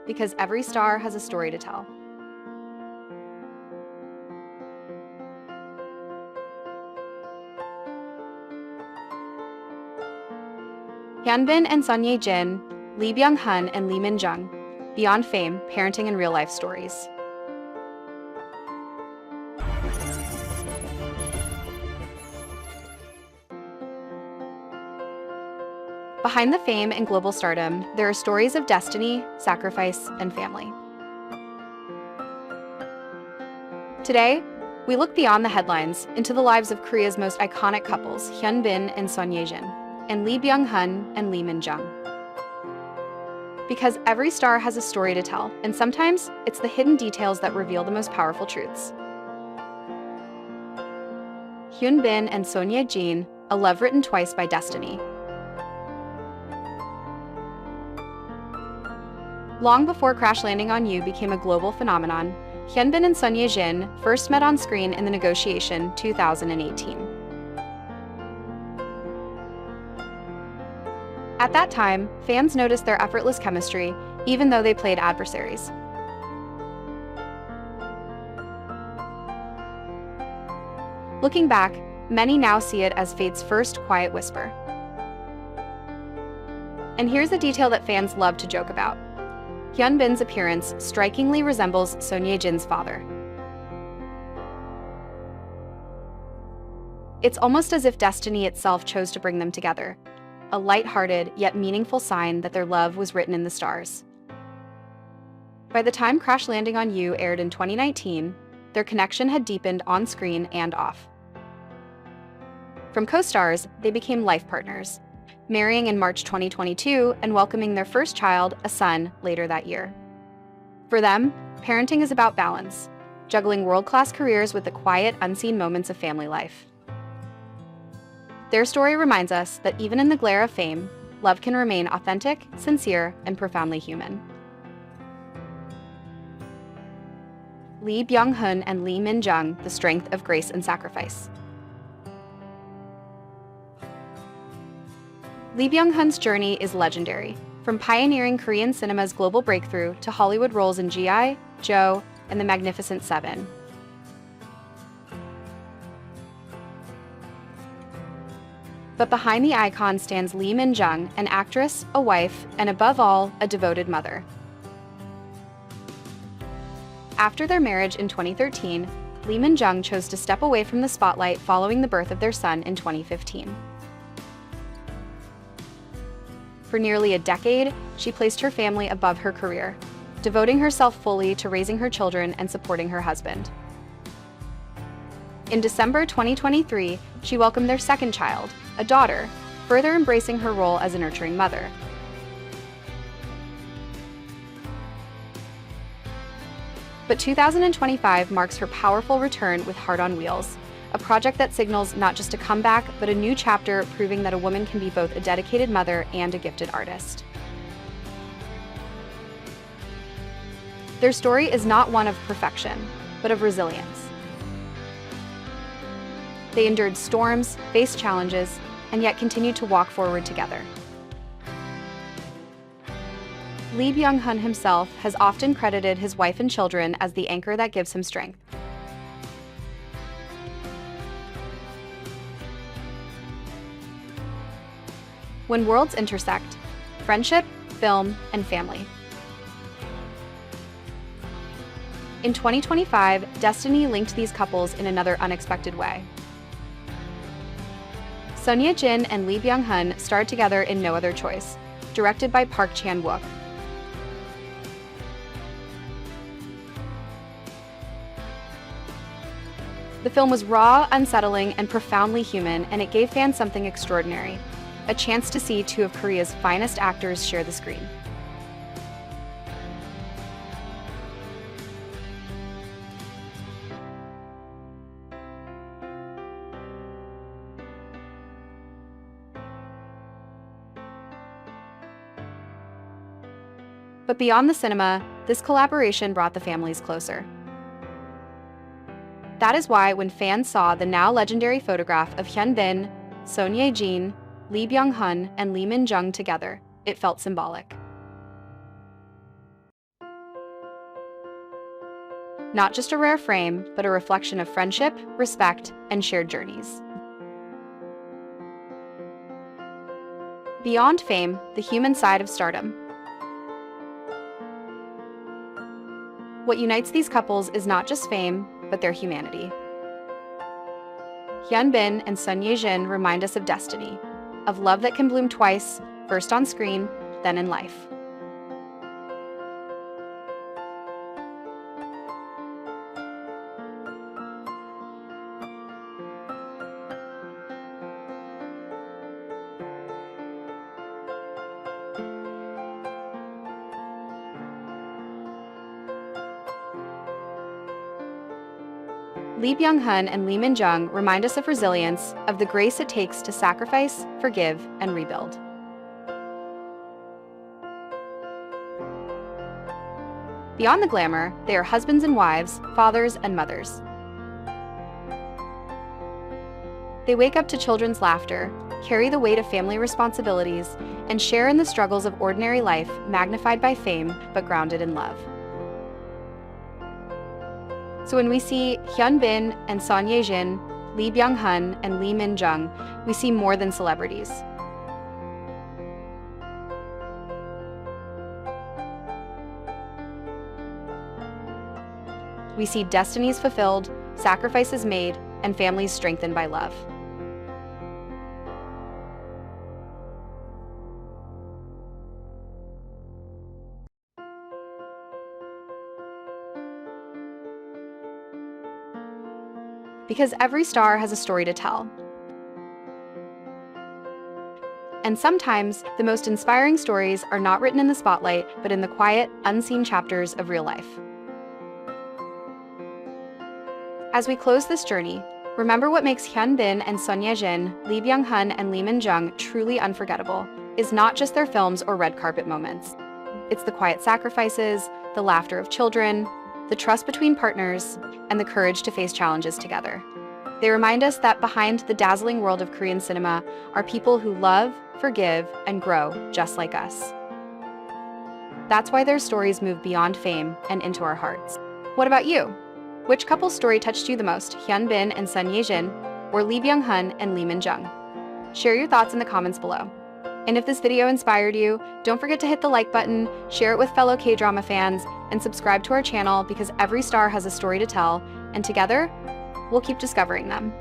because every star has a story to tell. Hyun and Son Ye-jin, Byung-hun and Lee Min-jung, Beyond Fame, Parenting and Real-Life Stories. Behind the fame and global stardom, there are stories of destiny, sacrifice, and family. Today, we look beyond the headlines into the lives of Korea's most iconic couples, Hyun and Son Ye-jin, and Byung-hun and Lee Min-jung. Because every star has a story to tell, and sometimes it's the hidden details that reveal the most powerful truths. Hyun and Son Ye-jin, a love written twice by destiny. Long before Crash Landing on You became a global phenomenon, Hyun and Son Ye-jin first met on screen in The Negotiation 2018. At that time, fans noticed their effortless chemistry, even though they played adversaries. Looking back, many now see it as fate's first quiet whisper. And here's a detail that fans love to joke about. Hyun appearance strikingly resembles Son Ye-jin's father. It's almost as if destiny itself chose to bring them together, a light-hearted yet meaningful sign that their love was written in the stars. By the time Crash Landing on You aired in 2019, their connection had deepened on screen and off. From co-stars, they became life partners, marrying in March 2022 and welcoming their first child, a son, later that year. For them, parenting is about balance, juggling world-class careers with the quiet, unseen moments of family life. Their story reminds us that even in the glare of fame, love can remain authentic, sincere, and profoundly human. Byung-hun and Lee Min-jung, The Strength of Grace and Sacrifice. Byung-hun's journey is legendary, from pioneering Korean cinema's global breakthrough to Hollywood roles in G.I., Joe, and The Magnificent Seven. But behind the icon stands Lee Min-jung, an actress, a wife, and above all, a devoted mother. After their marriage in 2013, Lee Min-jung chose to step away from the spotlight following the birth of their son in 2015. For nearly a decade, she placed her family above her career, devoting herself fully to raising her children and supporting her husband. In December 2023, she welcomed their second child, a daughter, further embracing her role as a nurturing mother. But 2025 marks her powerful return with Heart on Wheels, a project that signals not just a comeback, but a new chapter proving that a woman can be both a dedicated mother and a gifted artist. Their story is not one of perfection, but of resilience. They endured storms, faced challenges, and yet continued to walk forward together. Byung-hun himself has often credited his wife and children as the anchor that gives him strength. When worlds intersect, friendship, film, and family. In 2025, destiny linked these couples in another unexpected way. Son Ye-jin and Byung-hun starred together in No Other Choice, directed by Park Chan-wook. The film was raw, unsettling, and profoundly human, and it gave fans something extraordinary. A chance to see two of Korea's finest actors share the screen. But beyond the cinema, this collaboration brought the families closer. That is why when fans saw the now legendary photograph of Hyun, Son Ye-jin, Byung-hun, and Lee Min-jung together, it felt symbolic. Not just a rare frame, but a reflection of friendship, respect, and shared journeys. Beyond fame, the human side of stardom. What unites these couples is not just fame, but their humanity. Hyun and Son Ye-jin remind us of destiny, of love that can bloom twice, first on screen, then in life. Byung-hun and Lee Min-jung remind us of resilience, of the grace it takes to sacrifice, forgive, and rebuild. Beyond the glamour, they are husbands and wives, fathers and mothers. They wake up to children's laughter, carry the weight of family responsibilities, and share in the struggles of ordinary life, magnified by fame, but grounded in love. So when we see Hyun and Son Ye-jin, Lee Byung-hun and Lee Min-jung, we see more than celebrities. We see destinies fulfilled, sacrifices made, and families strengthened by love. Because every star has a story to tell. And sometimes, the most inspiring stories are not written in the spotlight, but in the quiet, unseen chapters of real life. As we close this journey, remember what makes Hyun and Son Ye-jin, Lee Byung-hun and Lee Min-jung truly unforgettable is not just their films or red carpet moments. It's the quiet sacrifices, the laughter of children, the trust between partners, and the courage to face challenges together. They remind us that behind the dazzling world of Korean cinema are people who love, forgive, and grow just like us. That's why their stories move beyond fame and into our hearts. What about you? Which couple's story touched you the most, Hyun and Son Ye-jin, or Lee Byung-hun and Lee Min-jung? Share your thoughts in the comments below. And if this video inspired you, don't forget to hit the like button, share it with fellow K-drama fans, and subscribe to our channel because every star has a story to tell, and together, we'll keep discovering them.